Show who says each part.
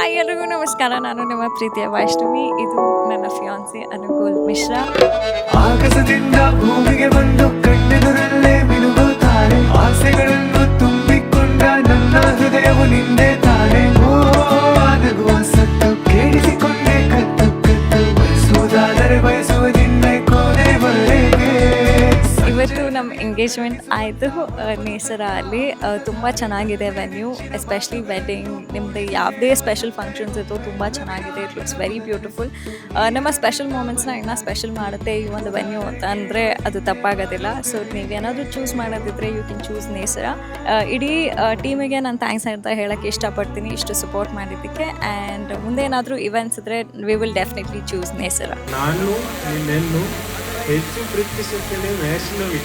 Speaker 1: Hi ಎಲ್ರಿಗೂ ನಮಸ್ಕಾರ. ನಾನು ನಿಮ್ಮ ಪ್ರೀತಿಯ ವೈಷ್ಣವಿ. ಇದು ನನ್ನ ಫಿಯಾನ್ಸಿ ಅನುಕೂಲ್ ಮಿಶ್ರಾ.
Speaker 2: ಆಗಸದಿಂದ ಭೂಮಿಗೆ ಬಂದು ಕಣ್ಣೆದುರಲ್ಲೇ ಮಿನುಗುತ್ತಾರೆ. ಆಸೆಗಳನ್ನು ತುಂಬಿಕೊಂಡ ನನ್ನ ಹೃದಯವು ನಿಂದೆ ತಾನೆ. ಓ ನಗುವ ಸತ್ತು ಕೇಳಿಸಿಕೊಂಡೆ ಕತ್ತು ಕತ್ತು. ಬಯಸುವುದಾದರೆ ಬಯಸುವುದಿನ್ನೆ ಕೊನೆವರೆಗೆ.
Speaker 1: ಇವತ್ತು ನಮ್ಮ ಎಂಗೇಜ್ಮೆಂಟ್ ಆಯಿತು ನೇಸರ ಅಲ್ಲಿ. ತುಂಬ ಚೆನ್ನಾಗಿದೆ ವೆನ್ಯೂ, ಎಸ್ಪೆಷಲಿ ವೆಡ್ಡಿಂಗ್. ನಿಮ್ಮದು ಯಾವುದೇ ಸ್ಪೆಷಲ್ ಫಂಕ್ಷನ್ಸ್ ಇತ್ತು ತುಂಬ ಚೆನ್ನಾಗಿದೆ. It looks very beautiful. ನಮ್ಮ ಸ್ಪೆಷಲ್ ಮೂಮೆಂಟ್ಸ್ನ ಇನ್ನೂ ಸ್ಪೆಷಲ್ ಮಾಡುತ್ತೆ ಈ ಒಂದು ವೆನ್ಯೂ ಅಂತ ಅಂದರೆ ಅದು ತಪ್ಪಾಗೋದಿಲ್ಲ. ಸೊ ನೀವೇನಾದರೂ ಚೂಸ್ ಮಾಡೋದಿದ್ರೆ ಯು ಕ್ಯಾನ್ ಚೂಸ್ ನೇಸರ. ಇಡೀ ಟೀಮಿಗೆ ನಾನು ಥ್ಯಾಂಕ್ಸ್ ಅಂತ ಹೇಳೋಕ್ಕೆ ಇಷ್ಟಪಡ್ತೀನಿ ಇಷ್ಟು ಸಪೋರ್ಟ್ ಮಾಡಿದ್ದಕ್ಕೆ. ಆ್ಯಂಡ್ ಮುಂದೆ ಏನಾದರೂ ಇವೆಂಟ್ಸ್ ಇದ್ದರೆ ವಿ ವಿಲ್ ಡೆಫಿನೆಟ್ಲಿ ಚೂಸ್ ನೇಸರ.
Speaker 3: ನಾನು ನಿನ್ನನ್ನು ಹೆಚ್ಚು ಪ್ರೀತಿಸುತ್ತೇನೆ ವೈಷ್ಣವಿ.